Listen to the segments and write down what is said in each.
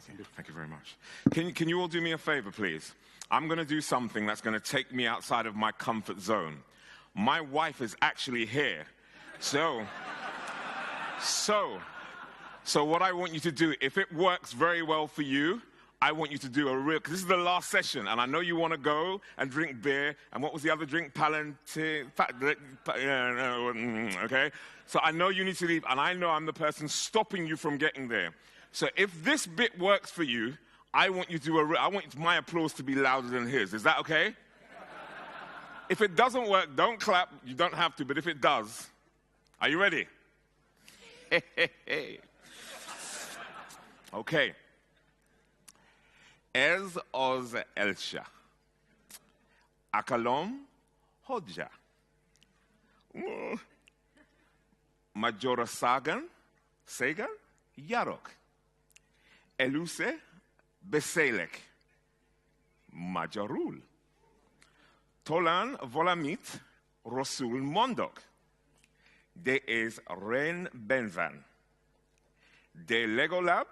Thank you very much. Can you all do me a favor, please? I'm going to do something that's going to take me outside of my comfort zone. My wife is actually here. So what I want you to do, if it works very well for you, I want you to do because this is the last session, and I know you want to go and drink beer, and what was the other drink? Okay? So I know you need to leave, and I know I'm the person stopping you from getting there. So if this bit works for you, I want you to I want my applause to be louder than his. Is that okay? If it doesn't work, don't clap. You don't have to, but if it does, are you ready? Okay. Ez az Elsha. Akalom Hodja. Majora Sagan Yarok. Eluse Beselek. Majorul. Tolan Volamit Rosul Mondok. De is Ren Benzan. De Legolab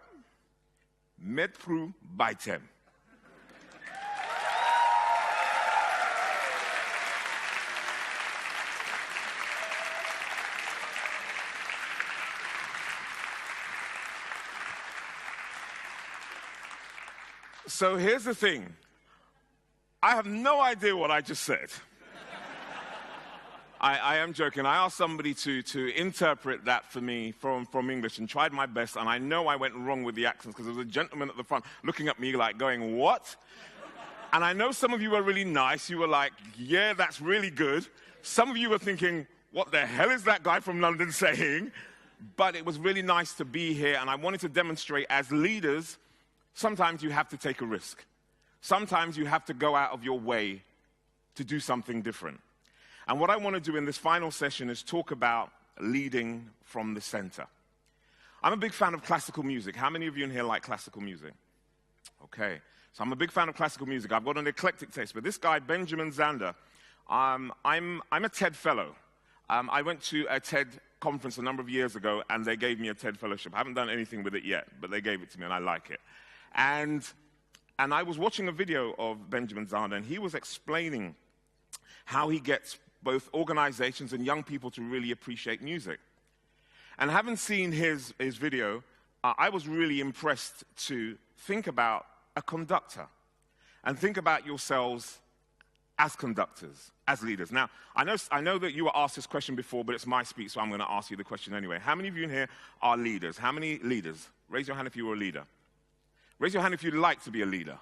Metpru Baitem. So here's the thing. I have no idea what I just said. I am joking. I asked somebody to interpret that for me from English and tried my best, and I know I went wrong with the accents because there was a gentleman at the front looking at me like going, what? And I know some of you were really nice. You were like, yeah, that's really good. Some of you were thinking, what the hell is that guy from London saying? But it was really nice to be here, and I wanted to demonstrate as leaders, sometimes you have to take a risk. Sometimes you have to go out of your way to do something different. And what I want to do in this final session is talk about leading from the center. I'm a big fan of classical music. How many of you in here like classical music? Okay. So I'm a big fan of classical music. I've got an eclectic taste. But this guy, Benjamin Zander, I'm a TED fellow. I went to a TED conference a number of years ago, and they gave me a TED fellowship. I haven't done anything with it yet, but they gave it to me, and I like it. And I was watching a video of Benjamin Zander, and he was explaining how he gets both organizations and young people to really appreciate music. And having seen his video, I was really impressed to think about a conductor and think about yourselves as conductors, as leaders. Now, I know that you were asked this question before, but it's my speech, so I'm going to ask you the question anyway. How many of you in here are leaders? How many leaders? Raise your hand if you were a leader. Raise your hand if you'd like to be a leader.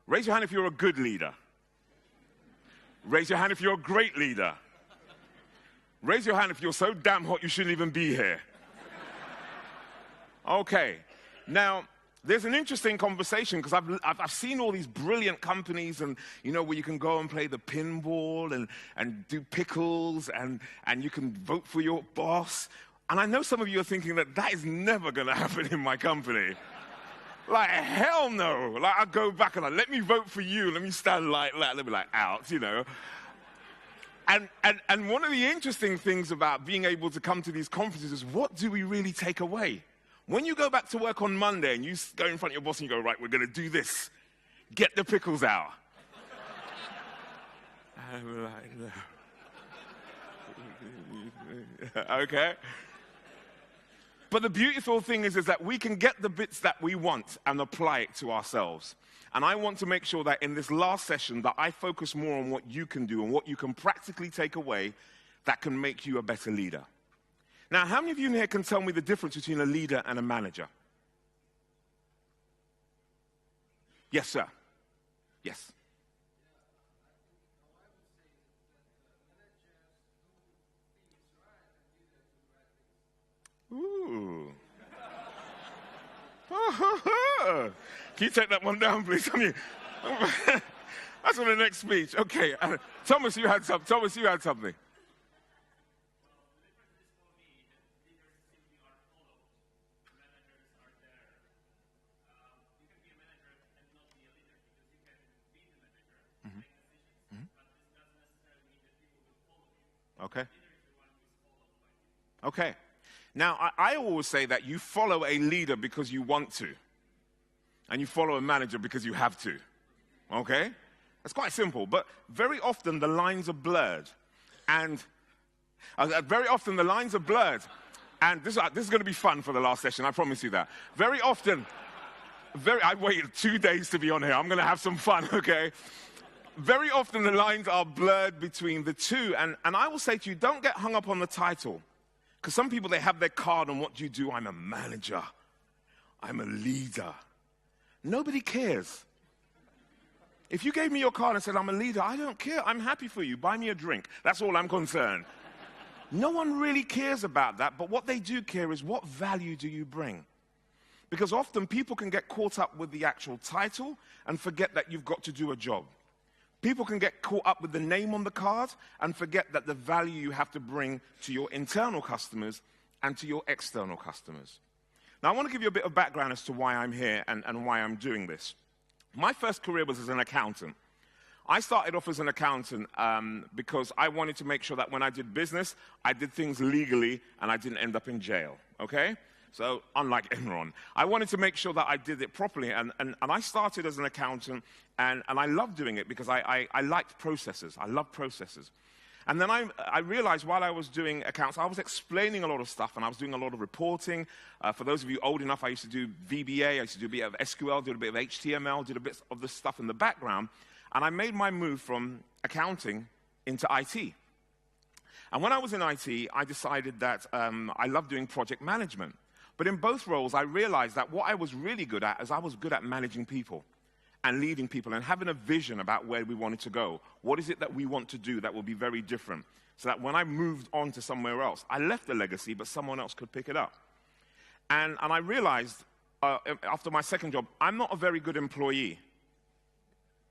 Raise your hand if you're a good leader. Raise your hand if you're a great leader. Raise your hand if you're so damn hot you shouldn't even be here. Okay. Now, there's an interesting conversation because I've seen all these brilliant companies and, you know, where you can go and play the pinball and do pickles and you can vote for your boss. And I know some of you are thinking that is never going to happen in my company. Like, hell no. Like, I go back and let me vote for you. Let me stand like that. They'll be like, out, you know. And one of the interesting things about being able to come to these conferences is what do we really take away? When you go back to work on Monday and you go in front of your boss and you go, right, we're going to do this. Get the pickles out. I'm like, no. Okay. But the beautiful thing is that we can get the bits that we want and apply it to ourselves. And I want to make sure that in this last session that I focus more on what you can do and what you can practically take away that can make you a better leader. Now, how many of you in here can tell me the difference between a leader and a manager? Yes, sir. Yes. Ooh. Can you take that one down, please? That's for the next speech. Okay. Thomas, you had something. Okay. Okay. Now, I always say that you follow a leader because you want to. and you follow a manager because you have to. Okay? It's quite simple, but very often the lines are blurred. And And this is going to be fun for the last session, I promise you that. Very often, I waited 2 days to be on here. I'm going to have some fun, okay? Very often the lines are blurred between the two. And I will say to you, don't get hung up on the title. Because some people, they have their card on what do you do. I'm a manager. I'm a leader. Nobody cares. If you gave me your card and said, I'm a leader, I don't care. I'm happy for you. Buy me a drink. That's all I'm concerned. No one really cares about that, but what they do care is what value do you bring? Because often people can get caught up with the actual title and forget that you've got to do a job. People can get caught up with the name on the card and forget that the value you have to bring to your internal customers and to your external customers. Now, I want to give you a bit of background as to why I'm here and why I'm doing this. My first career was as an accountant. I started off as an accountant because I wanted to make sure that when I did business, I did things legally and I didn't end up in jail, okay? So, unlike Enron, I wanted to make sure that I did it properly. And I started as an accountant, and I loved doing it because I liked processes. I love processes. And then I realized while I was doing accounts, I was explaining a lot of stuff, and I was doing a lot of reporting. For those of you old enough, I used to do VBA, I used to do a bit of SQL, did a bit of HTML, did a bit of the stuff in the background. And I made my move from accounting into IT. And when I was in IT, I decided that I loved doing project management. But in both roles, I realized that what I was really good at is I was good at managing people and leading people and having a vision about where we wanted to go. What is it that we want to do that will be very different? So that when I moved on to somewhere else, I left a legacy, but someone else could pick it up. And I realized after my second job, I'm not a very good employee.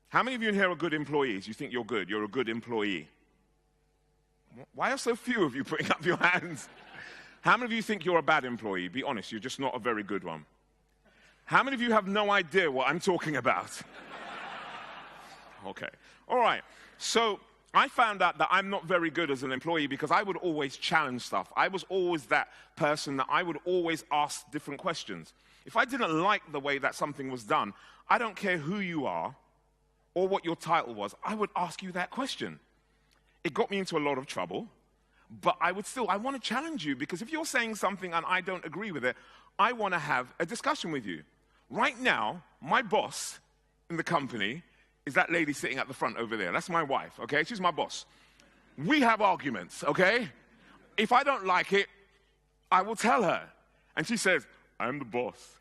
How many of you in here are good employees? You think you're good? You're a good employee. Why are so few of you putting up your hands? How many of you think you're a bad employee? Be honest, you're just not a very good one. How many of you have no idea what I'm talking about? Okay. All right. So I found out that I'm not very good as an employee because I would always challenge stuff. I was always that person that I would always ask different questions. If I didn't like the way that something was done, I don't care who you are or what your title was, I would ask you that question. It got me into a lot of trouble. But I want to challenge you, because if you're saying something and I don't agree with it, I want to have a discussion with you. Right now, my boss in the company is that lady sitting at the front over there. That's my wife, okay? She's my boss. We have arguments, okay? If I don't like it, I will tell her. And she says, I'm the boss.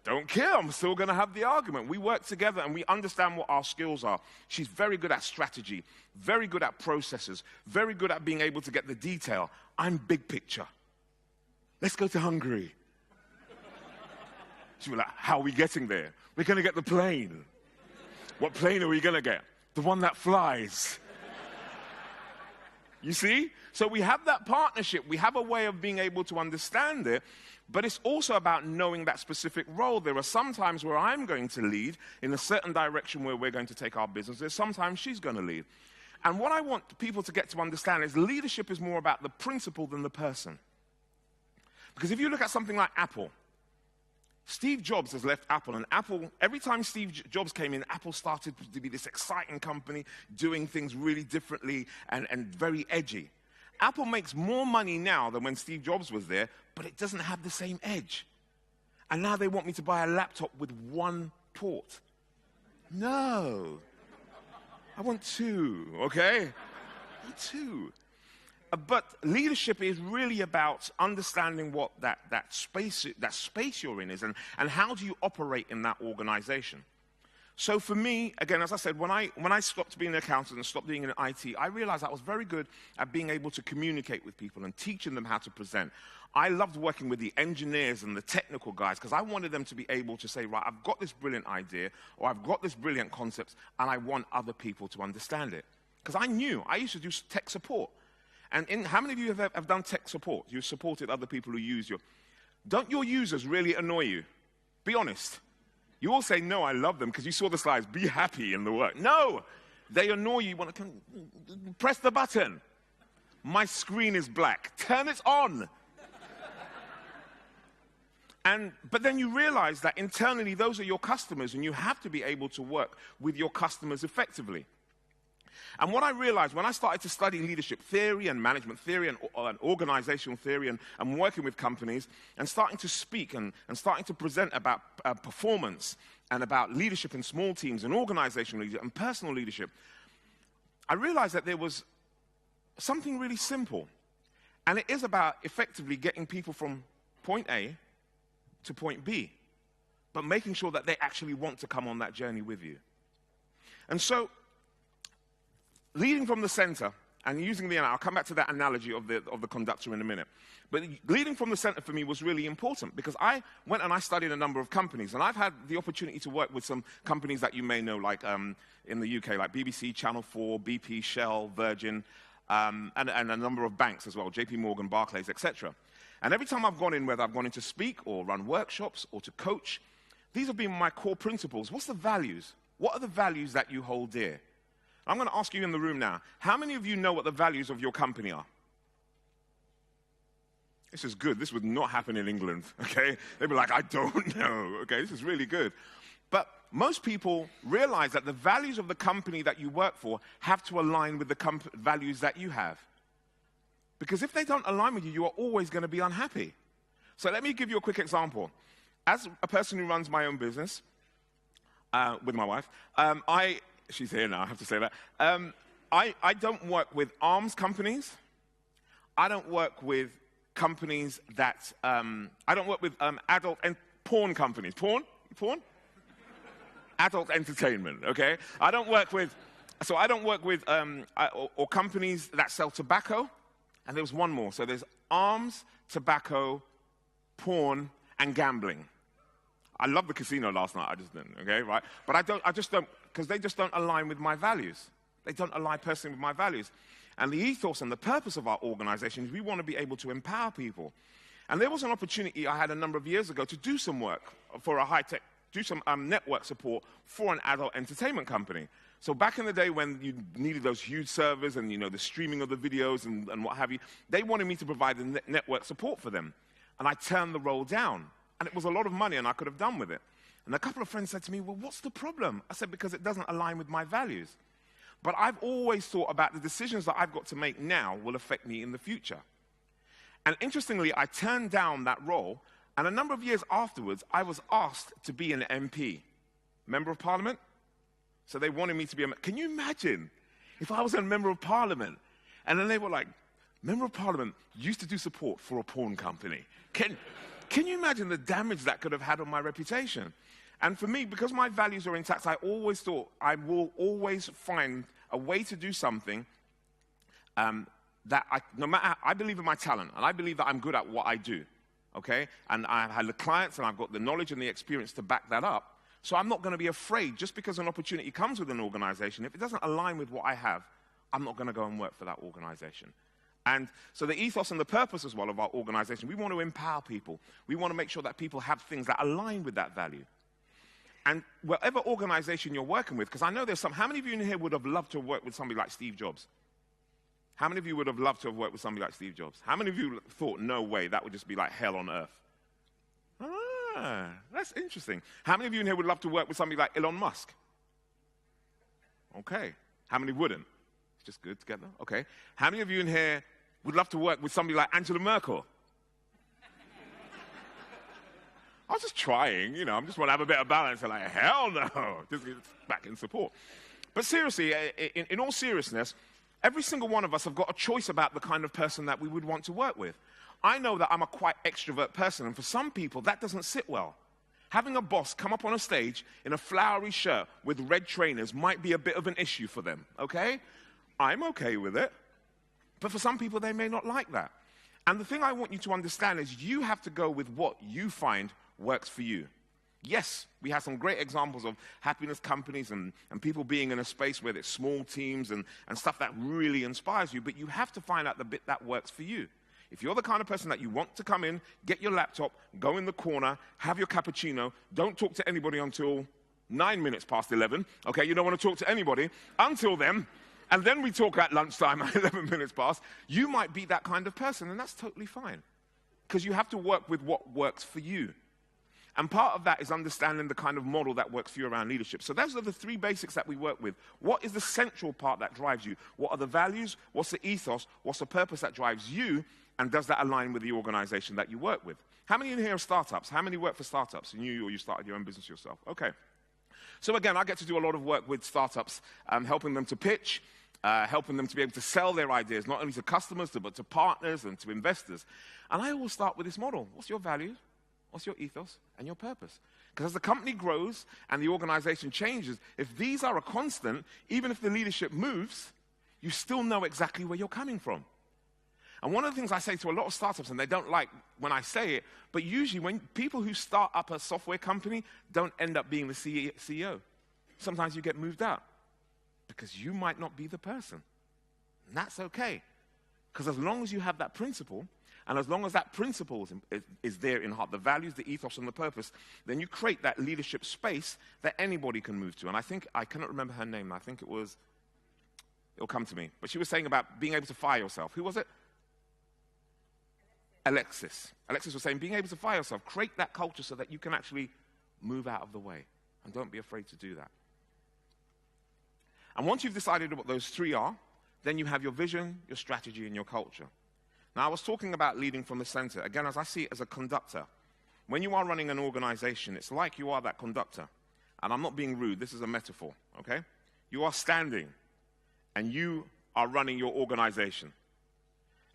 Don't care, I'm still going to have the argument. We work together and we understand what our skills are. She's very good at strategy, very good at processes, very good at being able to get the detail. I'm big picture. Let's go to Hungary. She was like, how are we getting there? We're going to get the plane. What plane are we going to get? The one that flies. You see? So we have that partnership. We have a way of being able to understand it. But it's also about knowing that specific role. There are some times where I'm going to lead in a certain direction where we're going to take our business. There's sometimes she's going to lead. And what I want people to get to understand is leadership is more about the principle than the person. Because if you look at something like Apple, Steve Jobs has left Apple, and Apple, every time Steve Jobs came in, Apple started to be this exciting company, doing things really differently and very edgy. Apple makes more money now than when Steve Jobs was there, but it doesn't have the same edge. And now they want me to buy a laptop with one port. No. I want two, okay? I want two. But leadership is really about understanding what that space you're in is and how do you operate in that organization. So for me, again, as I said, when I stopped being an accountant and stopped being in IT, I realized I was very good at being able to communicate with people and teaching them how to present. I loved working with the engineers and the technical guys because I wanted them to be able to say, right, I've got this brilliant idea or I've got this brilliant concept and I want other people to understand it. Because I used to do tech support. And how many of you have done tech support? You've supported other people who use don't your users really annoy you? Be honest. You all say, no, I love them, because you saw the slides, be happy in the work. No, they annoy you. You want to press the button. My screen is black. Turn it on. But then you realize that internally those are your customers, and you have to be able to work with your customers effectively. And what I realized when I started to study leadership theory and management theory and organizational theory and working with companies and starting to speak and starting to present about performance and about leadership in small teams and organizational leadership and personal leadership, I realized that there was something really simple. And it is about effectively getting people from point A to point B, but making sure that they actually want to come on that journey with you. And so, leading from the center, and using I'll come back to that analogy of the conductor in a minute, but leading from the center for me was really important because I went and I studied a number of companies, and I've had the opportunity to work with some companies that you may know, like in the UK, like BBC, Channel 4, BP, Shell, Virgin, and a number of banks as well, JP Morgan, Barclays, etc. And every time I've gone in, whether I've gone in to speak or run workshops or to coach, these have been my core principles. What's the values? What are the values that you hold dear? I'm going to ask you in the room now, how many of you know what the values of your company are? This is good. This would not happen in England, okay? They'd be like, I don't know, okay? This is really good. But most people realize that the values of the company that you work for have to align with the values that you have. Because if they don't align with you, you are always going to be unhappy. So let me give you a quick example. As a person who runs my own business, with my wife, she's here now, I have to say that. I don't work with arms companies. I don't work with companies that, I don't work with adult and porn companies. Porn? Adult entertainment, okay? I don't work with or companies that sell tobacco. And there was one more. So there's arms, tobacco, porn, and gambling. I loved the casino last night. I just didn't, okay, right? But I just don't, because they just don't align with my values. They don't align personally with my values. And the ethos and the purpose of our organization is we want to be able to empower people. And there was an opportunity I had a number of years ago to do some work for a high-tech, do some network support for an adult entertainment company. So back in the day when you needed those huge servers and, the streaming of the videos and what have you, they wanted me to provide the network support for them. And I turned the role down. And it was a lot of money, and I could have done with it. And a couple of friends said to me, well, what's the problem? I said, because it doesn't align with my values. But I've always thought about the decisions that I've got to make now will affect me in the future. And interestingly, I turned down that role, and a number of years afterwards, I was asked to be an MP, Member of Parliament. So they wanted me to be can you imagine if I was a Member of Parliament? And then they were like, Member of Parliament used to do support for a porn company. Can you imagine the damage that could have had on my reputation? And for me, because my values are intact, I always thought I will always find a way to do something that I believe in my talent, and I believe that I'm good at what I do, okay? And I've had the clients, and I've got the knowledge and the experience to back that up. So I'm not going to be afraid just because an opportunity comes with an organization. If it doesn't align with what I have, I'm not going to go and work for that organization. And so the ethos and the purpose as well of our organization, we want to empower people. We want to make sure that people have things that align with that value. And whatever organization you're working with, because I know there's how many of you in here would have loved to have worked with somebody like Steve Jobs? How many of you would have loved to have worked with somebody like Steve Jobs? How many of you thought, no way, that would just be like hell on earth? That's interesting. How many of you in here would love to work with somebody like Elon Musk? Okay. How many wouldn't? It's just good together. Okay. How many of you in here would love to work with somebody like Angela Merkel? I was just trying, I just want to have a bit of balance. And like, hell no. Just back in support. But seriously, in all seriousness, every single one of us have got a choice about the kind of person that we would want to work with. I know that I'm a quite extrovert person, and for some people, that doesn't sit well. Having a boss come up on a stage in a flowery shirt with red trainers might be a bit of an issue for them, okay? I'm okay with it. But for some people, they may not like that. And the thing I want you to understand is you have to go with what you find works for you. Yes, we have some great examples of happiness companies and people being in a space where there's small teams and stuff that really inspires you, but you have to find out the bit that works for you. If you're the kind of person that you want to come in, get your laptop, go in the corner, have your cappuccino, don't talk to anybody until 9 minutes past 11, okay? You don't want to talk to anybody until then, and then we talk at lunchtime at 11 minutes past. You might be that kind of person, and that's totally fine, because you have to work with what works for you. And part of that is understanding the kind of model that works for you around leadership. So those are the three basics that we work with. What is the central part that drives you? What are the values? What's the ethos? What's the purpose that drives you? And does that align with the organization that you work with? How many in here are startups? How many work for startups? And you started your own business yourself? Okay. So again, I get to do a lot of work with startups, helping them to pitch, helping them to be able to sell their ideas, not only to customers, but to partners and to investors. And I always start with this model. What's your values? What's your ethos and your purpose? Because as the company grows and the organization changes, if these are a constant, even if the leadership moves, you still know exactly where you're coming from. And one of the things I say to a lot of startups, and they don't like when I say it, but usually when people who start up a software company don't end up being the CEO. Sometimes you get moved out because you might not be the person. And that's okay. Because as long as you have that principle, and as long as that principle is there in heart, the values, the ethos, and the purpose, then you create that leadership space that anybody can move to. And I cannot remember her name. I think it'll come to me. But she was saying about being able to fire yourself. Who was it? Alexis. Alexis was saying being able to fire yourself, create that culture so that you can actually move out of the way. And don't be afraid to do that. And once you've decided what those three are, then you have your vision, your strategy, and your culture. Now, I was talking about leading from the center. Again, as I see it as a conductor. When you are running an organization, it's like you are that conductor. And I'm not being rude. This is a metaphor, okay? You are standing, and you are running your organization.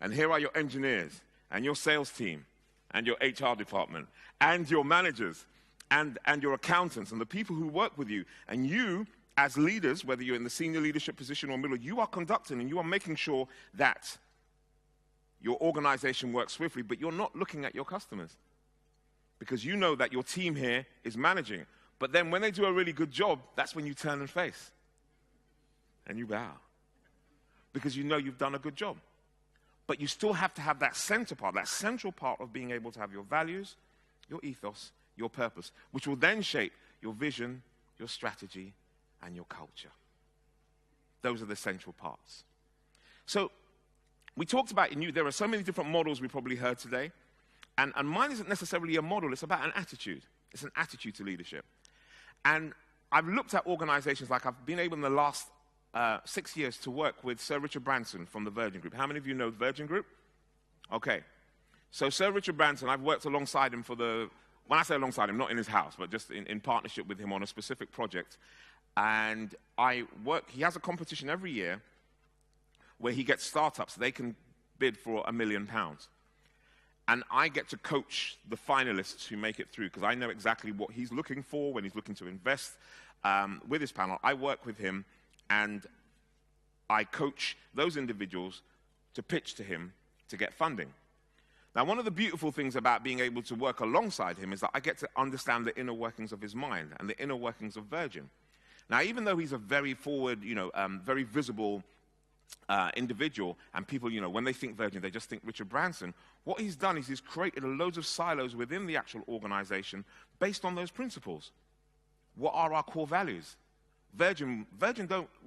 And here are your engineers, and your sales team, and your HR department, and your managers, and your accountants, and the people who work with you. And you, as leaders, whether you're in the senior leadership position or middle, you are conducting, and you are making sure that your organization works swiftly, but you're not looking at your customers because you know that your team here is managing. But then when they do a really good job, that's when you turn and face and you bow because you know you've done a good job. But you still have to have that center part, that central part of being able to have your values, your ethos, your purpose, which will then shape your vision, your strategy, and your culture. Those are the central parts. So we talked about in you, there are so many different models we probably heard today. And mine isn't necessarily a model, it's about an attitude. It's an attitude to leadership. And I've looked at organizations, like I've been able in the last 6 years to work with Sir Richard Branson from the Virgin Group. How many of you know the Virgin Group? Okay. So Sir Richard Branson, I've worked alongside him when I say alongside him, not in his house, but just in partnership with him on a specific project. And he has a competition every year where he gets startups. They can bid for £1 million. And I get to coach the finalists who make it through because I know exactly what he's looking for when he's looking to invest with his panel. I work with him and I coach those individuals to pitch to him to get funding. Now, one of the beautiful things about being able to work alongside him is that I get to understand the inner workings of his mind and the inner workings of Virgin. Now, even though he's a very forward, very visible individual, and people, when they think Virgin, they just think Richard Branson. What he's done is he's created loads of silos within the actual organization based on those principles. What are our core values? A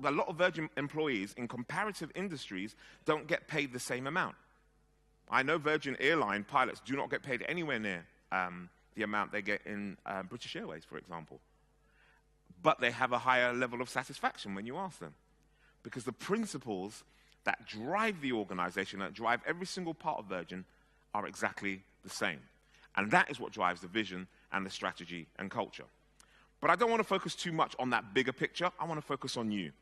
lot of Virgin employees in comparative industries don't get paid the same amount. I know Virgin airline pilots do not get paid anywhere near the amount they get in British Airways, for example. But they have a higher level of satisfaction when you ask them. Because the principles that drive the organization, that drive every single part of Virgin, are exactly the same. And that is what drives the vision and the strategy and culture. But I don't want to focus too much on that bigger picture. I want to focus on you.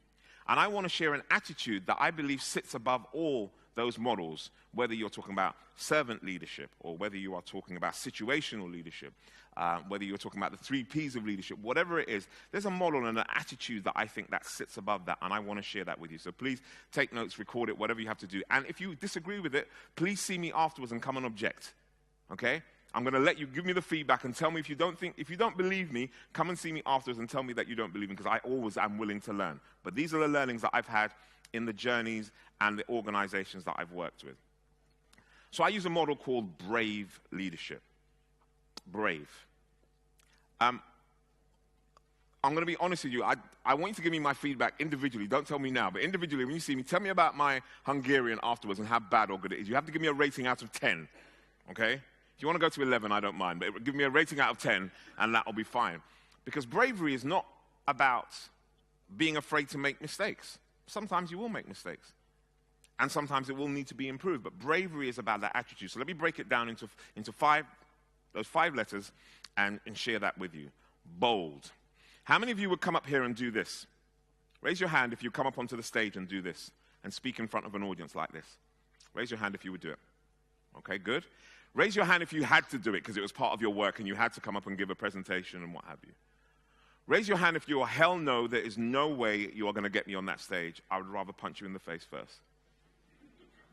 And I want to share an attitude that I believe sits above all those models, whether you're talking about servant leadership or whether you are talking about situational leadership, whether you're talking about the 3 Ps of leadership, whatever it is, there's a model and an attitude that I think that sits above that, and I want to share that with you. So please take notes, record it, whatever you have to do. And if you disagree with it, please see me afterwards and come and object, okay? I'm going to let you give me the feedback and tell me if you don't believe me, come and see me afterwards and tell me that you don't believe me, because I always am willing to learn. But these are the learnings that I've had in the journeys and the organizations that I've worked with. So I use a model called brave leadership. Brave. I'm going to be honest with you. I want you to give me my feedback individually. Don't tell me now, but individually, when you see me, tell me about my Hungarian afterwards and how bad or good it is. You have to give me a rating out of 10, okay? If you want to go to 11, I don't mind, but give me a rating out of 10, and that'll be fine. Because bravery is not about being afraid to make mistakes. Sometimes you will make mistakes, and sometimes it will need to be improved, but bravery is about that attitude. So let me break it down into those five letters and share that with you. Bold. How many of you would come up here and do this? Raise your hand if you come up onto the stage and do this and speak in front of an audience like this. Raise your hand if you would do it. Okay, good. Raise your hand if you had to do it because it was part of your work and you had to come up and give a presentation and what have you. Raise your hand if you're hell no, there is no way you are going to get me on that stage. I would rather punch you in the face first.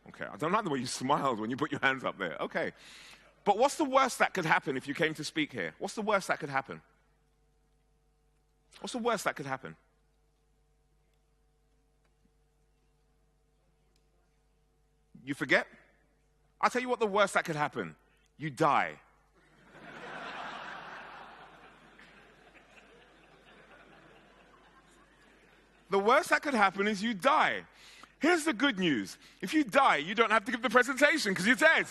Okay, I don't like the way you smiled when you put your hands up there. Okay. But what's the worst that could happen if you came to speak here? What's the worst that could happen? What's the worst that could happen? You forget? I'll tell you what the worst that could happen. You die. The worst that could happen is you die. Here's the good news. If you die, you don't have to give the presentation because you're dead.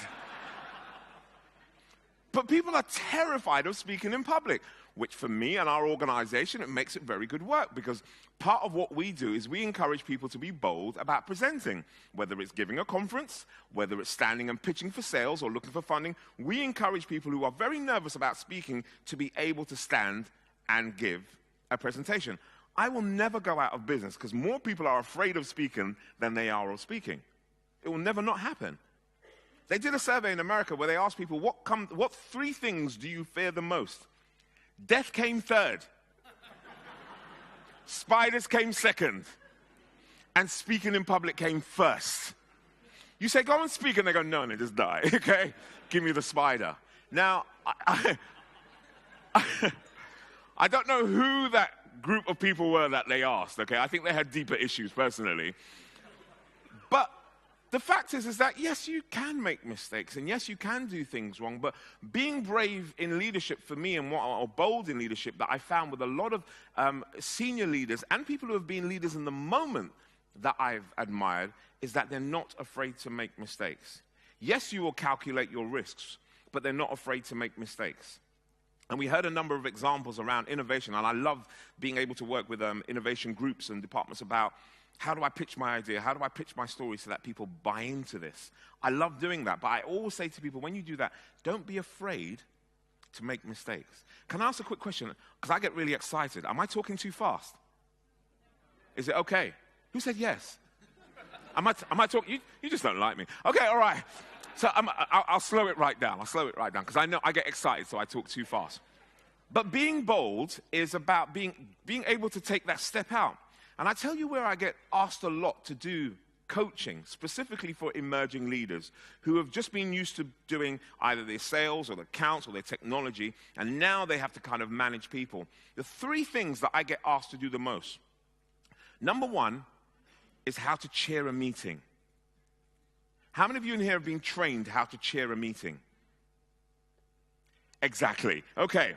But people are terrified of speaking in public, which for me and our organization, it makes it very good work because part of what we do is we encourage people to be bold about presenting, whether it's giving a conference, whether it's standing and pitching for sales or looking for funding. We encourage people who are very nervous about speaking to be able to stand and give a presentation. I will never go out of business because more people are afraid of speaking than they are of speaking. It will never not happen. They did a survey in America where they asked people, what three things do you fear the most? Death came third. Spiders came second. And speaking in public came first. You say, go and speak, and they go, no, just die, okay? Give me the spider. Now, I don't know who that group of people were that they asked, okay? I think they had deeper issues, personally. But the fact is that, yes, you can make mistakes, and yes, you can do things wrong, but being brave in leadership for me or bold in leadership that I found with a lot of senior leaders and people who have been leaders in the moment that I've admired is that they're not afraid to make mistakes. Yes, you will calculate your risks, but they're not afraid to make mistakes. And we heard a number of examples around innovation, and I love being able to work with innovation groups and departments about how do I pitch my idea, how do I pitch my story so that people buy into this. I love doing that, but I always say to people, when you do that, don't be afraid to make mistakes. Can I ask a quick question? Because I get really excited. Am I talking too fast? Is it okay? Who said yes? Am I talking? You just don't like me. Okay, all right. So I'll slow it right down. I'll slow it right down because I know I get excited, so I talk too fast. But being bold is about being able to take that step out. And I tell you where I get asked a lot to do coaching, specifically for emerging leaders who have just been used to doing either their sales or their accounts or their technology, and now they have to kind of manage people. The three things that I get asked to do the most. Number one is how to chair a meeting. How many of you in here have been trained how to chair a meeting? Exactly. Okay.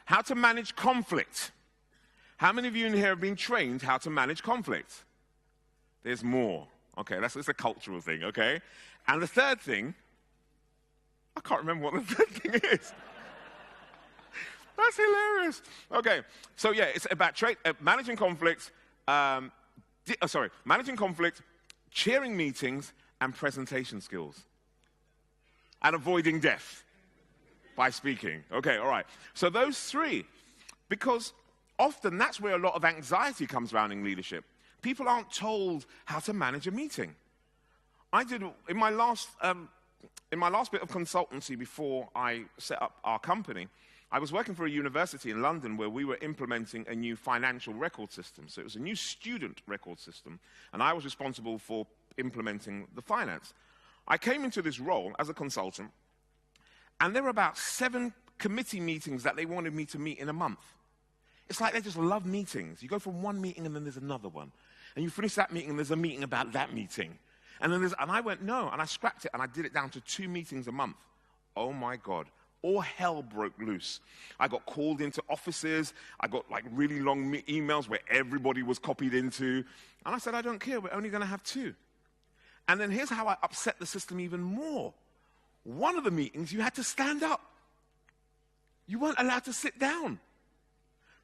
How to manage conflict. How many of you in here have been trained how to manage conflict? There's more. Okay, that's a cultural thing, okay? And the third thing, I can't remember what the third thing is. That's hilarious. Okay, so yeah, it's about managing conflict, managing conflict, chairing meetings, and presentation skills. And avoiding death by speaking. Okay, all right. So those three, because often that's where a lot of anxiety comes around in leadership. People aren't told how to manage a meeting. I did, in my last bit of consultancy before I set up our company, I was working for a university in London where we were implementing a new financial record system. So it was a new student record system, and I was responsible for implementing the finance. I came into this role as a consultant, and there were about 7 committee meetings that they wanted me to meet in a month. It's like they just love meetings. You go from one meeting and then there's another one. And you finish that meeting and there's a meeting about that meeting. And I went, no, and I scrapped it and I did it down to 2 meetings a month. Oh my God. All hell broke loose. I got called into offices. I got like really long emails where everybody was copied into. And I said, I don't care. We're only going to have 2. And then here's how I upset the system even more. One of the meetings, you had to stand up. You weren't allowed to sit down.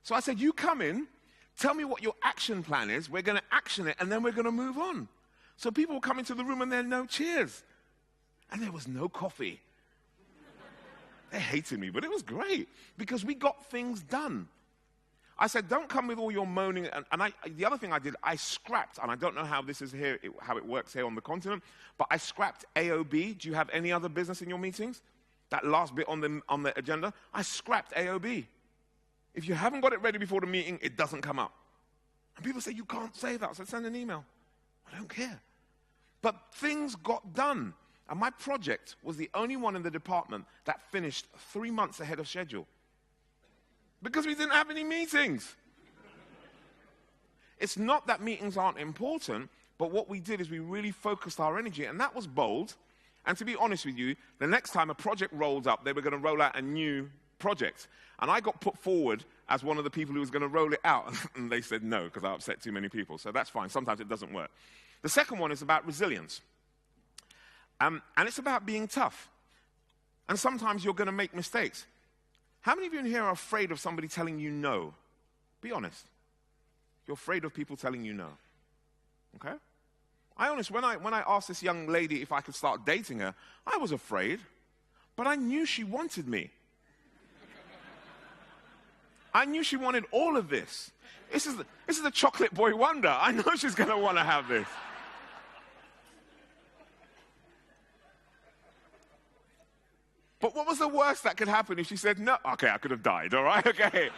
So I said, you come in, tell me what your action plan is, we're going to action it, and then we're going to move on. So people will come into the room and there are no chairs. And there was no coffee. They hated me, but it was great because we got things done. I said, don't come with all your moaning. The other thing I did, I scrapped, and I don't know how this is here, how it works here on the continent, but I scrapped AOB. Do you have any other business in your meetings? That last bit on the agenda, I scrapped AOB. If you haven't got it ready before the meeting, it doesn't come up. And people say, you can't say that. So I send an email. I don't care. But things got done. And my project was the only one in the department that finished 3 months ahead of schedule. Because we didn't have any meetings. It's not that meetings aren't important, but what we did is we really focused our energy, and that was bold. And to be honest with you, the next time a project rolled up, they were going to roll out a new project. And I got put forward as one of the people who was going to roll it out. And they said no, because I upset too many people. So that's fine. Sometimes it doesn't work. The second one is about resilience. And it's about being tough. And sometimes you're going to make mistakes. How many of you in here are afraid of somebody telling you no? Be honest. You're afraid of people telling you no. Okay? When I asked this young lady if I could start dating her, I was afraid. But I knew she wanted me. I knew she wanted all of this. This is the chocolate boy wonder. I know she's going to want to have this. But what was the worst that could happen if she said no? Okay, I could have died, all right? Okay.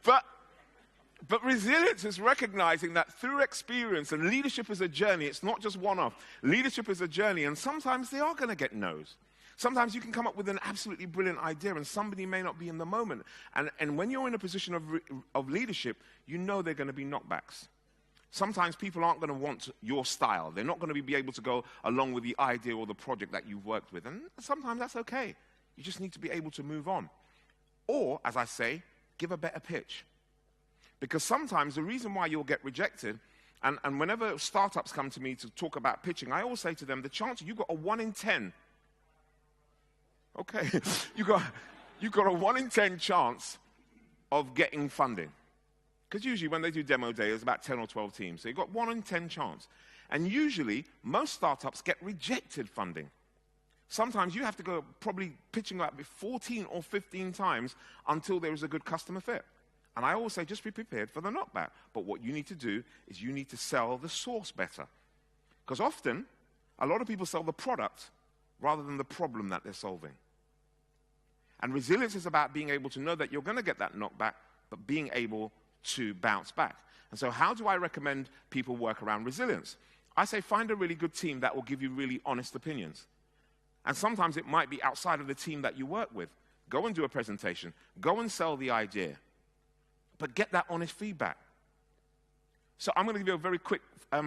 But resilience is recognizing that through experience, and leadership is a journey, it's not just one-off. Leadership is a journey, and sometimes they are going to get no's. Sometimes you can come up with an absolutely brilliant idea, and somebody may not be in the moment. And when you're in a position of leadership, you know there are going to be knockbacks. Sometimes people aren't going to want your style. They're not going to be able to go along with the idea or the project that you've worked with. And sometimes that's okay. You just need to be able to move on. Or, as I say, give a better pitch. Because sometimes the reason why you'll get rejected, and whenever startups come to me to talk about pitching, I always say to them, the chance, you've got a 1 in 10. Okay, you've got a 1 in 10 chance of getting funding. Because usually when they do demo day, there's about 10 or 12 teams. So you've got 1 in 10 chance. And usually, most startups get rejected funding. Sometimes you have to go probably pitching like 14 or 15 times until there is a good customer fit. And I always say, just be prepared for the knockback. But what you need to do is you need to sell the source better. Because often, a lot of people sell the product rather than the problem that they're solving. And resilience is about being able to know that you're going to get that knockback, but being able to bounce back. And so how do I recommend people work around resilience? I say find a really good team that will give you really honest opinions. And sometimes it might be outside of the team that you work with. Go and do a presentation. Go and sell the idea. But get that honest feedback. So I'm going to give you a very quick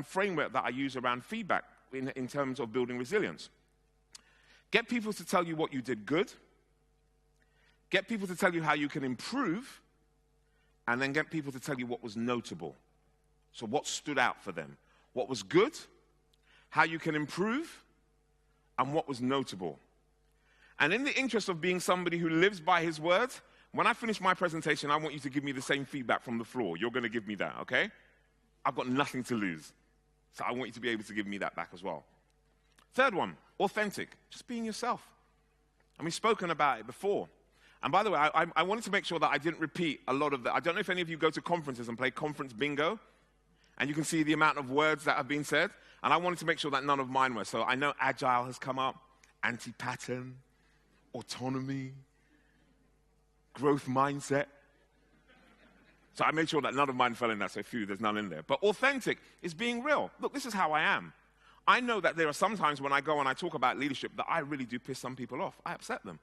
framework that I use around feedback in terms of building resilience. Get people to tell you what you did good. Get people to tell you how you can improve. And then get people to tell you what was notable. So what stood out for them. What was good, how you can improve, and what was notable. And in the interest of being somebody who lives by his words, when I finish my presentation, I want you to give me the same feedback from the floor. You're going to give me that, okay? I've got nothing to lose. So I want you to be able to give me that back as well. Third one, authentic. Just being yourself. And we've spoken about it before. And by the way, I wanted to make sure that I didn't repeat a lot of that. I don't know if any of you go to conferences and play conference bingo, and you can see the amount of words that have been said. And I wanted to make sure that none of mine were. So I know agile has come up, anti-pattern, autonomy, growth mindset. So I made sure that none of mine fell in that. So there's none in there. But authentic is being real. Look, this is how I am. I know that there are some times when I go and I talk about leadership that I really do piss some people off. I upset them.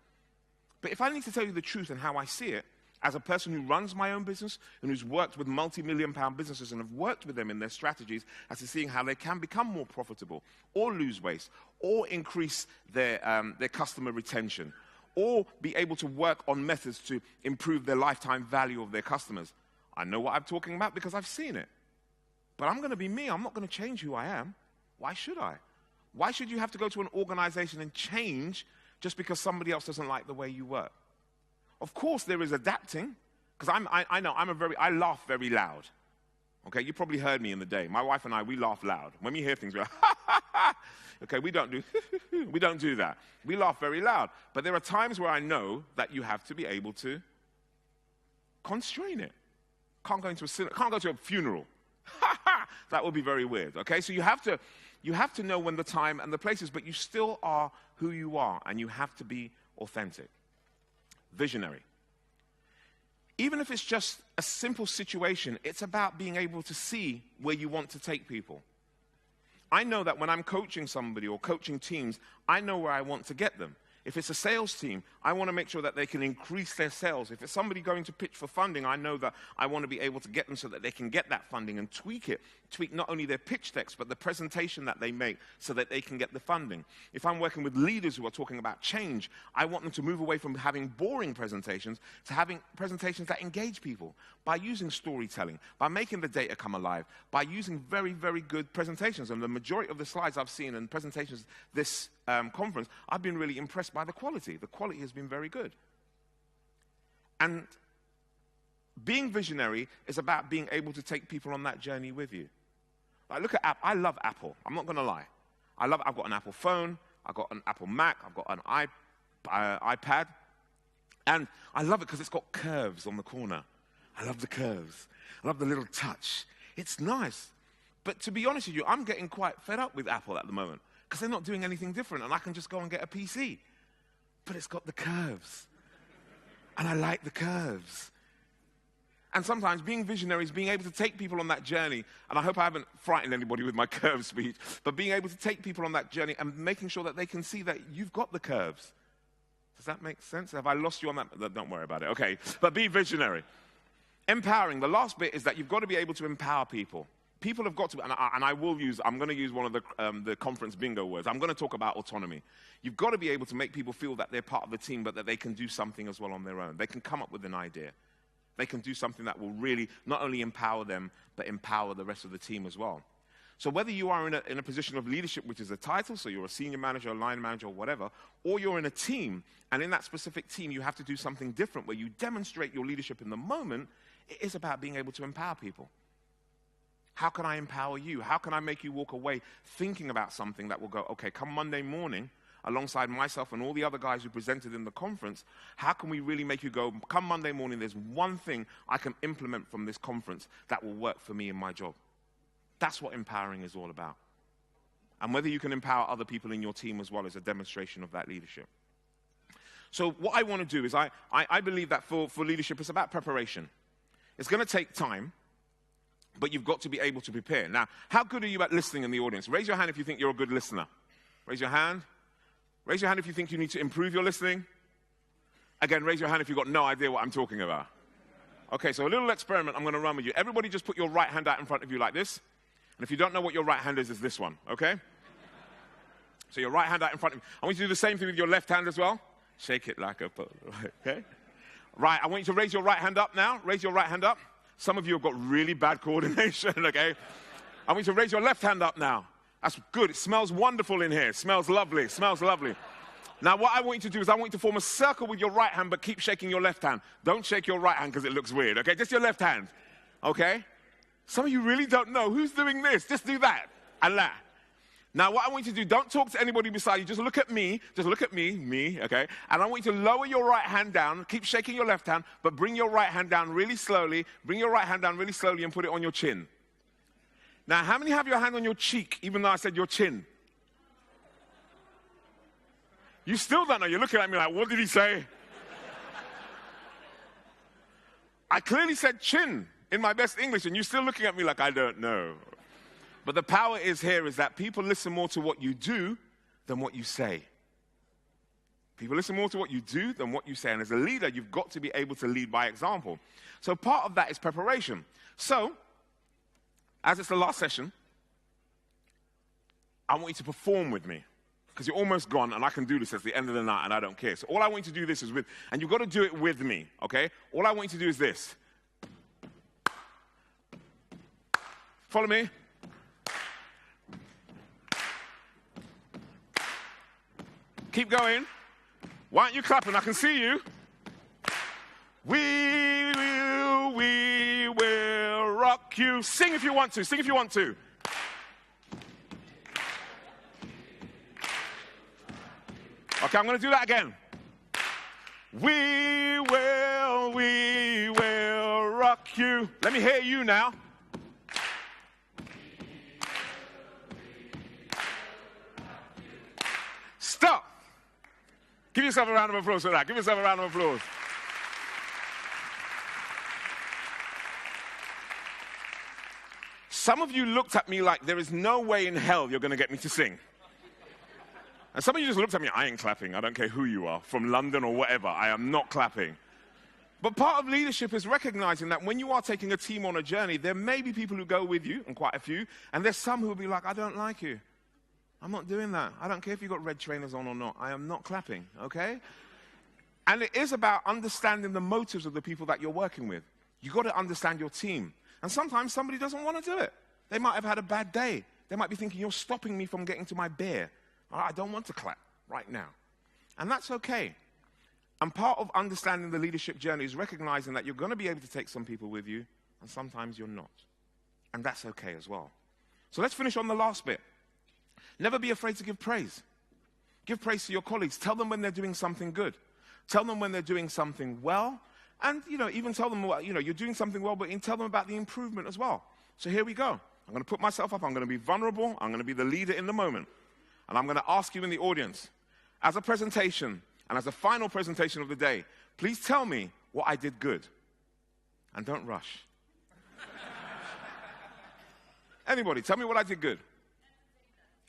But if I need to tell you the truth and how I see it, as a person who runs my own business and who's worked with multi-million-pound businesses and have worked with them in their strategies as to seeing how they can become more profitable or lose waste or increase their customer retention or be able to work on methods to improve their lifetime value of their customers. I know what I'm talking about because I've seen it. But I'm going to be me. I'm not going to change who I am. Why should I? Why should you have to go to an organization and change just because somebody else doesn't like the way you work? Of course there is adapting, because I laugh very loud. Okay, you probably heard me in the day. My wife and I, we laugh loud. When we hear things, we're like, ha, ha, ha. Okay, we don't do that. We laugh very loud. But there are times where I know that you have to be able to constrain it. Can't go to a funeral. That would be very weird. Okay, so you have to know when the time and the place is, but you still are who you are, and you have to be authentic. Visionary. Even if it's just a simple situation, it's about being able to see where you want to take people. I know that when I'm coaching somebody or coaching teams, I know where I want to get them. If it's a sales team, I want to make sure that they can increase their sales. If it's somebody going to pitch for funding, I know that I want to be able to get them so that they can get that funding and tweak it. Tweak not only their pitch text, but the presentation that they make so that they can get the funding. If I'm working with leaders who are talking about change, I want them to move away from having boring presentations to having presentations that engage people by using storytelling, by making the data come alive, by using very, very good presentations. And the majority of the slides I've seen and presentations this conference, I've been really impressed by the quality. The quality has been very good. And being visionary is about being able to take people on that journey with you. Like, look at Apple. I love Apple. I'm not going to lie. I've got an Apple phone. I've got an Apple Mac. I've got an iPad. And I love it because it's got curves on the corner. I love the curves. I love the little touch. It's nice. But to be honest with you, I'm getting quite fed up with Apple at the moment because they're not doing anything different, and I can just go and get a PC. But it's got the curves. And I like the curves. And sometimes being visionary is being able to take people on that journey, and I hope I haven't frightened anybody with my curve speech, but being able to take people on that journey and making sure that they can see that you've got the curves. Does that make sense? Have I lost you on that? Don't worry about it. Okay, but be visionary. Empowering. The last bit is that you've got to be able to empower people. People have got to, and I'm going to use one of the conference bingo words. I'm going to talk about autonomy. You've got to be able to make people feel that they're part of the team, but that they can do something as well on their own. They can come up with an idea. They can do something that will really not only empower them, but empower the rest of the team as well. So whether you are in a position of leadership, which is a title, so you're a senior manager, a line manager, or whatever, or you're in a team, and in that specific team you have to do something different where you demonstrate your leadership in the moment, it is about being able to empower people. How can I empower you? How can I make you walk away thinking about something that will go, okay, come Monday morning, alongside myself and all the other guys who presented in the conference, how can we really make you go, come Monday morning, there's one thing I can implement from this conference that will work for me in my job. That's what empowering is all about. And whether you can empower other people in your team as well is a demonstration of that leadership. So what I want to do is I believe that for leadership, it's about preparation. It's going to take time, but you've got to be able to prepare. Now, how good are you at listening in the audience? Raise your hand if you think you're a good listener. Raise your hand. Raise your hand if you think you need to improve your listening. Again, raise your hand if you've got no idea what I'm talking about. Okay, so a little experiment I'm going to run with you. Everybody just put your right hand out in front of you like this. And if you don't know what your right hand is this one, okay? So your right hand out in front of you. I want you to do the same thing with your left hand as well. Shake it like a pole, okay? Right, I want you to raise your right hand up now. Raise your right hand up. Some of you have got really bad coordination, okay? I want you to raise your left hand up now. That's good. It smells wonderful in here. It smells lovely. It smells lovely. Now, what I want you to do is I want you to form a circle with your right hand, but keep shaking your left hand. Don't shake your right hand because it looks weird, okay? Just your left hand, okay? Some of you really don't know. Who's doing this? Just do that and that. Now, what I want you to do, don't talk to anybody beside you. Just look at me. Just look at me, okay? And I want you to lower your right hand down. Keep shaking your left hand, but bring your right hand down really slowly. Bring your right hand down really slowly and put it on your chin. Now, how many have your hand on your cheek, even though I said your chin? You still don't know. You're looking at me like, what did he say? I clearly said chin in my best English, and you're still looking at me like I don't know. But the power is here is that people listen more to what you do than what you say. People listen more to what you do than what you say. And as a leader, you've got to be able to lead by example. So part of that is preparation. So, as it's the last session, I want you to perform with me. Because you're almost gone, and I can do this at the end of the night, and I don't care. So all I want you to do this is with, and you've got to do it with me, okay? All I want you to do is this. Follow me. Keep going. Why aren't you clapping? I can see you. We will rock you. Sing if you want to. Sing if you want to. Okay, I'm going to do that again. We will rock you. Let me hear you now. Stop. Give yourself a round of applause for that. Give yourself a round of applause. Some of you looked at me like there is no way in hell you're going to get me to sing. And some of you just looked at me, I ain't clapping. I don't care who you are, from London or whatever. I am not clapping. But part of leadership is recognizing that when you are taking a team on a journey, there may be people who go with you, and quite a few, and there's some who will be like, I don't like you. I'm not doing that. I don't care if you've got red trainers on or not. I am not clapping, okay? And it is about understanding the motives of the people that you're working with. You've got to understand your team. And sometimes somebody doesn't want to do it. They might have had a bad day. They might be thinking, you're stopping me from getting to my beer. I don't want to clap right now. And that's okay. And part of understanding the leadership journey is recognizing that you're going to be able to take some people with you, and sometimes you're not. And that's okay as well. So let's finish on the last bit. Never be afraid to give praise. Give praise to your colleagues. Tell them when they're doing something good. Tell them when they're doing something well. And, even tell them, you're doing something well, but tell them about the improvement as well. So here we go. I'm going to put myself up. I'm going to be vulnerable. I'm going to be the leader in the moment. And I'm going to ask you in the audience, as a presentation and as a final presentation of the day, please tell me what I did good. And don't rush. Anybody, tell me what I did good.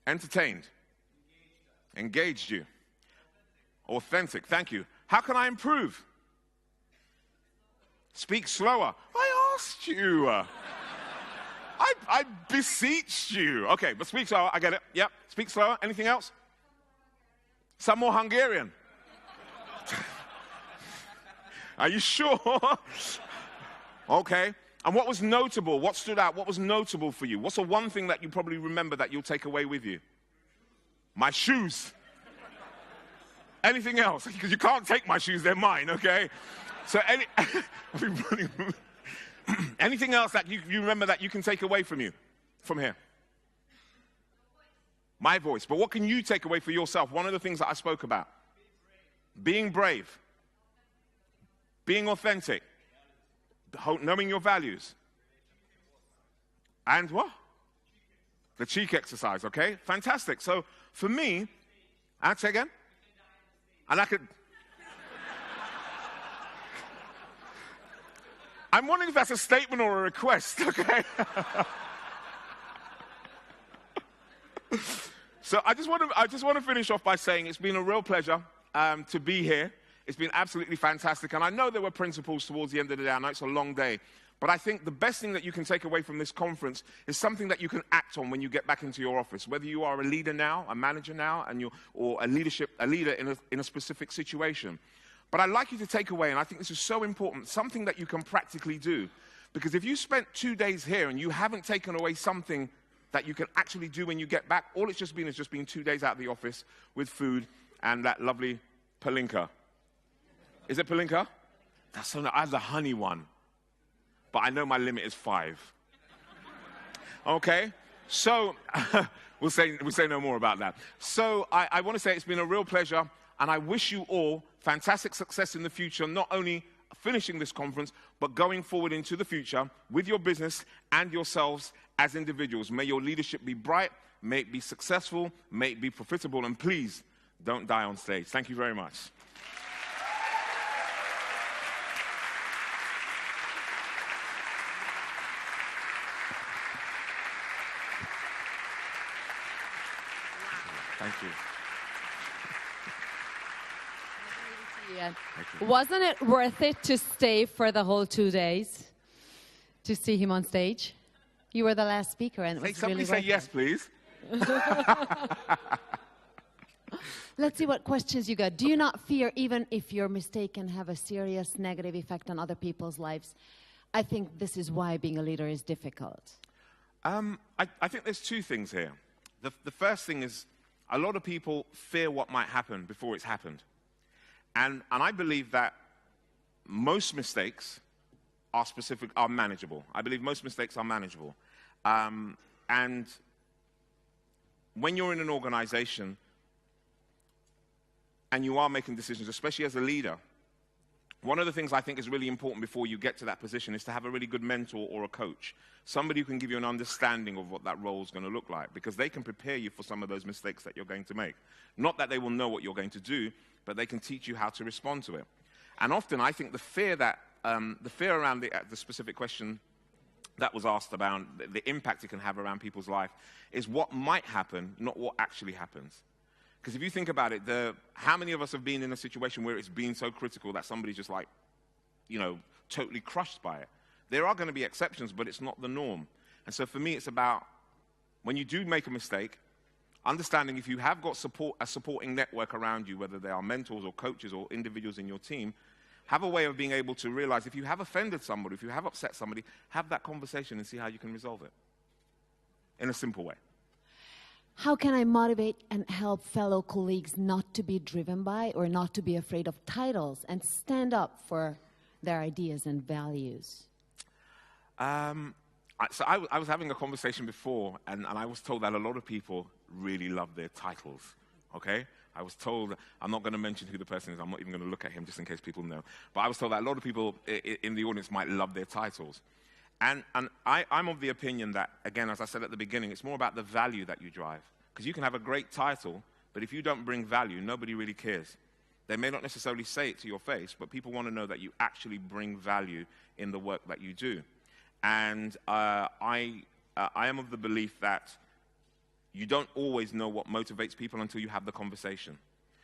Entertained. Engaged you. Authentic, thank you. How can I improve? Speak slower. I asked you. I beseeched you. Okay, but speak slower. I get it. Yep. Speak slower. Anything else? Some more Hungarian. Are you sure? Okay. And what was notable? What stood out? What was notable for you? What's the one thing that you probably remember that you'll take away with you? My shoes. Anything else? Because you can't take my shoes. They're mine, okay? So anything else that you remember that you can take away from here? My voice. But what can you take away for yourself? One of the things that I spoke about. Being brave. Being authentic. Knowing your values. And what? The cheek exercise, okay? Fantastic. So for me, I'd say again. And I could... I'm wondering if that's a statement or a request, okay? So I just want to finish off by saying it's been a real pleasure to be here. It's been absolutely fantastic. And I know there were principles towards the end of the day. I know it's a long day. But I think the best thing that you can take away from this conference is something that you can act on when you get back into your office. Whether you are a leader now, a manager now, or a leader in a specific situation. But I'd like you to take away, and I think this is so important, something that you can practically do. Because if you spent 2 days here and you haven't taken away something that you can actually do when you get back, all it's just been is 2 days out of the office with food and that lovely palinka. Is it palinka? That's something, I have the honey one. But I know my limit is 5. Okay? So, we'll say no more about that. So, I want to say it's been a real pleasure, and I wish you all fantastic success in the future, not only finishing this conference, but going forward into the future with your business and yourselves as individuals. May your leadership be bright, may it be successful, may it be profitable, and please don't die on stage. Thank you very much. Thank you. Wasn't it worth it to stay for the whole 2 days to see him on stage? You were the last speaker, and it was somebody really say yes, please. Let's see what questions you got. Do you not fear, even if your mistake can have a serious negative effect on other people's lives? I think this is why being a leader is difficult. I think there's 2 things here. The first thing is, a lot of people fear what might happen before it's happened. And I believe that most mistakes are manageable. I believe most mistakes are manageable. And when you're in an organization and you are making decisions, especially as a leader, one of the things I think is really important before you get to that position is to have a really good mentor or a coach, somebody who can give you an understanding of what that role is going to look like, because they can prepare you for some of those mistakes that you're going to make. Not that they will know what you're going to do, but they can teach you how to respond to it. And often I think the fear around the specific question that was asked about the impact it can have around people's life is what might happen, not what actually happens. Because if you think about it, how many of us have been in a situation where it's been so critical that somebody's just like, totally crushed by it? There are going to be exceptions, but it's not the norm. And so for me, it's about when you do make a mistake, understanding if you have got a supporting network around you, whether they are mentors or coaches or individuals in your team, have a way of being able to realize if you have offended somebody, if you have upset somebody, have that conversation and see how you can resolve it in a simple way. How can I motivate and help fellow colleagues not to be driven by or not to be afraid of titles and stand up for their ideas and values? So I was having a conversation before, and I was told that a lot of people really love their titles, okay? I was told, I'm not going to mention who the person is, I'm not even going to look at him just in case people know, but I was told that a lot of people in the audience might love their titles. And I'm of the opinion that, again, as I said at the beginning, it's more about the value that you drive. Because you can have a great title, but if you don't bring value, nobody really cares. They may not necessarily say it to your face, but people want to know that you actually bring value in the work that you do. And I am of the belief that you don't always know what motivates people until you have the conversation.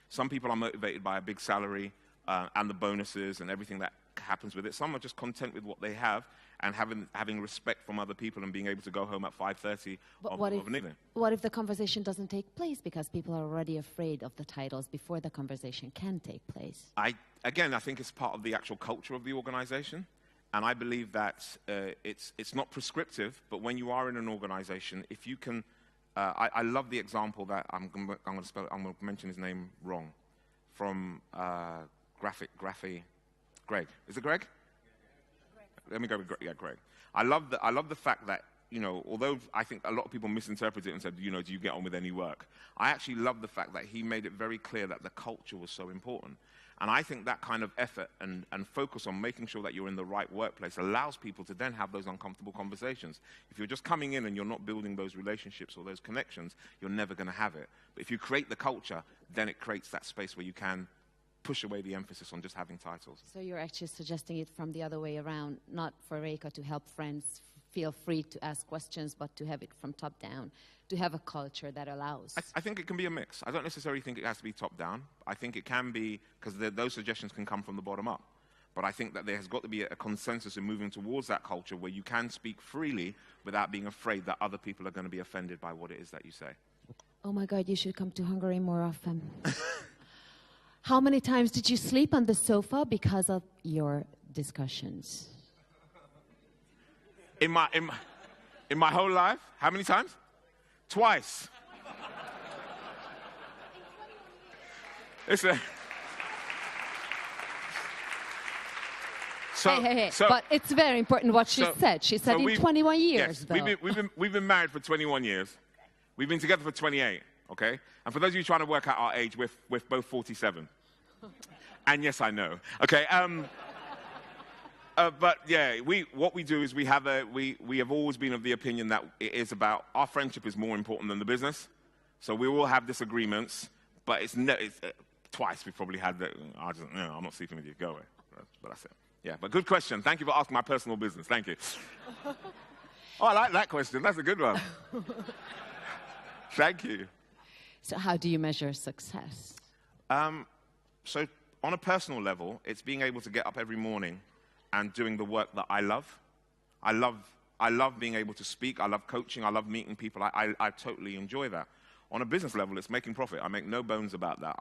Some people are motivated by a big salary and the bonuses and everything that happens with it. Some are just content with what they have and having respect from other people and being able to go home at 5:30 of an evening. What if the conversation doesn't take place because people are already afraid of the titles before the conversation can take place? I think it's part of the actual culture of the organization. And I believe that it's not prescriptive, but when you are in an organization, if you can, I love the example that I'm going to mention his name wrong, from Greg. Is it Greg? Let me go with Greg. Yeah, Greg. I love the fact that, although I think a lot of people misinterpreted it and said, do you get on with any work? I actually love the fact that he made it very clear that the culture was so important. And I think that kind of effort and focus on making sure that you're in the right workplace allows people to then have those uncomfortable conversations. If you're just coming in and you're not building those relationships or those connections, you're never going to have it. But if you create the culture, then it creates that space where you can push away the emphasis on just having titles. So you're actually suggesting it from the other way around, not for Reika to help friends feel free to ask questions, but to have it from top down, to have a culture that allows. I think it can be a mix. I don't necessarily think it has to be top down. I think it can be, because those suggestions can come from the bottom up. But I think that there has got to be a consensus in moving towards that culture where you can speak freely without being afraid that other people are going to be offended by what it is that you say. Oh my God, you should come to Hungary more often. How many times did you sleep on the sofa because of your discussions? In my whole life? How many times? Twice. Hey. But it's very important what she said. She said in 21 years, yes, though. We've been married for 21 years. We've been together for 28, okay? And for those of you trying to work out our age, we're both 47. And yes, I know. Okay, but yeah, what we do is we have always been of the opinion that it is about, our friendship is more important than the business. So we will have disagreements, but it's twice we've probably had that, I'm not sleeping with you, go away. But that's it. Yeah, but good question. Thank you for asking my personal business. Thank you. Oh, I like that question. That's a good one. Thank you. So how do you measure success? So on a personal level, it's being able to get up every morning and doing the work that I love. I love being able to speak. I love coaching. I love meeting people. I totally enjoy that. On a business level, it's making profit. I make no bones about that.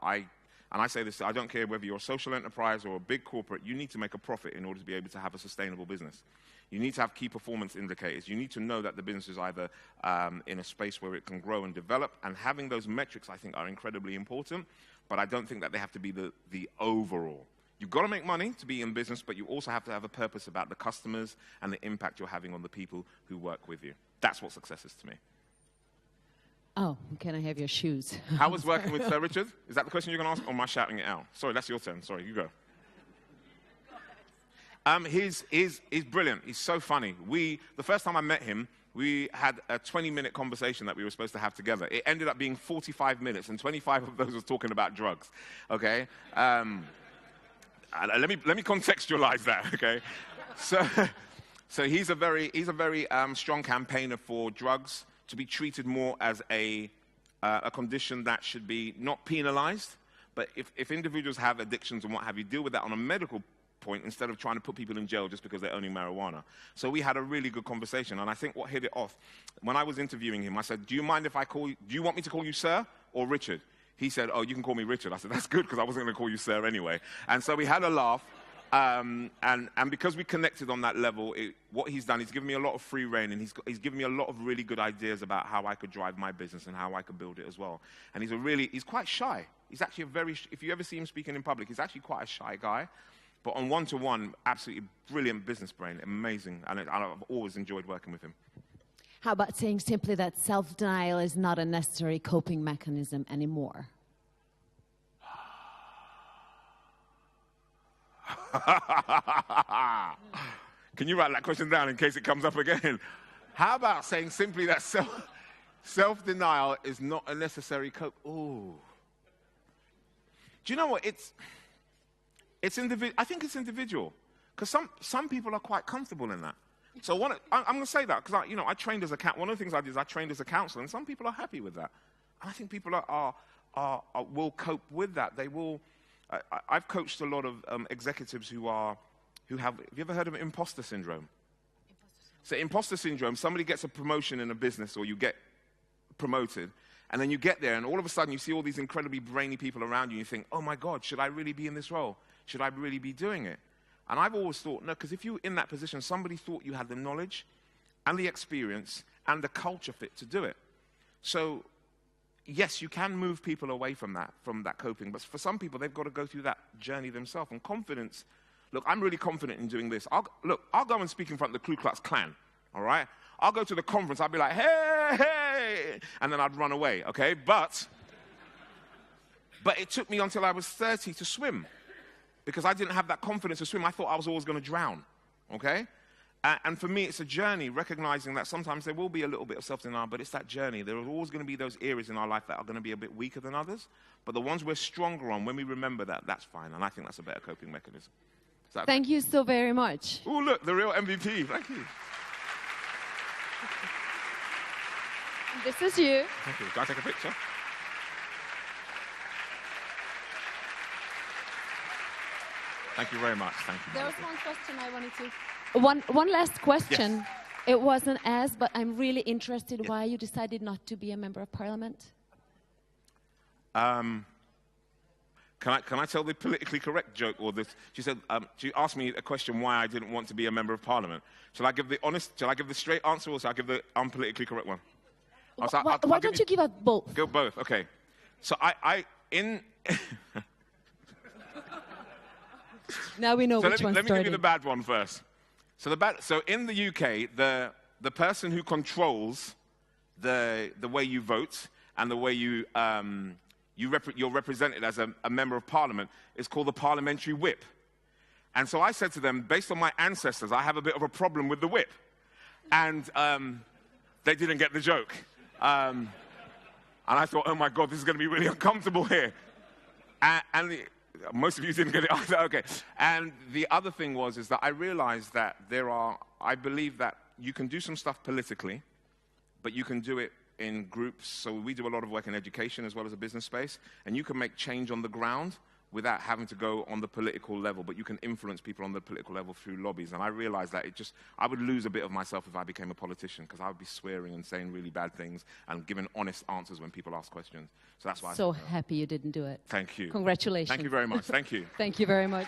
and I say this, I don't care whether you're a social enterprise or a big corporate, you need to make a profit in order to be able to have a sustainable business. You need to have key performance indicators. You need to know that the business is either in a space where it can grow and develop, and having those metrics, I think, are incredibly important, but I don't think that they have to be the overall. You've got to make money to be in business, but you also have to have a purpose about the customers and the impact you're having on the people who work with you. That's what success is to me. Oh, can I have your shoes? How was working with Sir Richard? Is that the question you're going to ask, or am I shouting it out? Sorry, that's your turn. Sorry, you go. He's brilliant. He's so funny. The first time I met him, we had a 20-minute conversation that we were supposed to have together. It ended up being 45 minutes, and 25 of those was talking about drugs, okay? Let me contextualize that, okay? So he's a very strong campaigner for drugs to be treated more as a condition that should be not penalized, but if individuals have addictions and what have you, deal with that on a medical point instead of trying to put people in jail just because they're owning marijuana. So we had a really good conversation, and I think what hit it off, when I was interviewing him, I said, do you want me to call you Sir or Richard? He said, oh, you can call me Richard. I said, that's good, because I wasn't going to call you Sir anyway. And so we had a laugh, and because we connected on that level, what he's done, he's given me a lot of free rein, and he's given me a lot of really good ideas about how I could drive my business and how I could build it as well. And he's quite shy. He's actually if you ever see him speaking in public, he's actually quite a shy guy. But on one-to-one, absolutely brilliant business brain, amazing, and I've always enjoyed working with him. How about saying simply that self-denial is not a necessary coping mechanism anymore? Can you write that question down in case it comes up again? How about saying simply that self-denial is not a necessary Ooh. Do you know what? I think it's individual, because some people are quite comfortable in that. So I'm going to say that because I trained as one of the things I did is I trained as a counselor, and some people are happy with that. And I think people will cope with that. They will. I've coached a lot of executives who have you ever heard of Impostor Syndrome? So Impostor Syndrome, somebody gets a promotion in a business, or you get promoted, and then you get there, and all of a sudden you see all these incredibly brainy people around you, and you think, oh my God, should I really be in this role? Should I really be doing it? And I've always thought, no, because if you're in that position, somebody thought you had the knowledge and the experience and the culture fit to do it. So, yes, you can move people away from that coping, but for some people, they've got to go through that journey themselves. And confidence, look, I'm really confident in doing this. I'll go and speak in front of the Ku Klux Klan, all right? I'll go to the conference, I'll be like, hey, hey, and then I'd run away, okay? But it took me until I was 30 to swim, because I didn't have that confidence to swim. I thought I was always going to drown, okay? And for me, it's a journey, recognizing that sometimes there will be a little bit of self-denial, but it's that journey. There are always going to be those areas in our life that are going to be a bit weaker than others, but the ones we're stronger on, when we remember that, that's fine, and I think that's a better coping mechanism. Thank you so very much. Oh, look, the real MVP. Thank you. This is you. Thank you. Can I take a picture? Thank you very much. Thank you. There was one question I wanted to... One last question. Yes. It wasn't asked, but I'm really interested why you decided not to be a member of parliament. Can I tell the politically correct joke? Or this? She said, she asked me a question why I didn't want to be a member of parliament. Shall I give the straight answer, or shall I give the unpolitically correct one? Why don't you give us both? Go both, okay. So now we know which one. Let me give you the bad one first. So in the UK, the person who controls the way you vote and the way you're represented as a member of parliament is called the parliamentary whip. And so I said to them, based on my ancestors, I have a bit of a problem with the whip. And they didn't get the joke. And I thought, oh my God, this is going to be really uncomfortable here. Most of you didn't get it either. Okay. And the other thing is that I realized that I believe that you can do some stuff politically, but you can do it in groups. So we do a lot of work in education as well as a business space, and you can make change on the ground without having to go on the political level, but you can influence people on the political level through lobbies. And I realized that I would lose a bit of myself if I became a politician, because I would be swearing and saying really bad things and giving honest answers when people ask questions. So that's why So happy you didn't do it. Thank you. Congratulations. Thank you very much. Thank you. Thank you very much.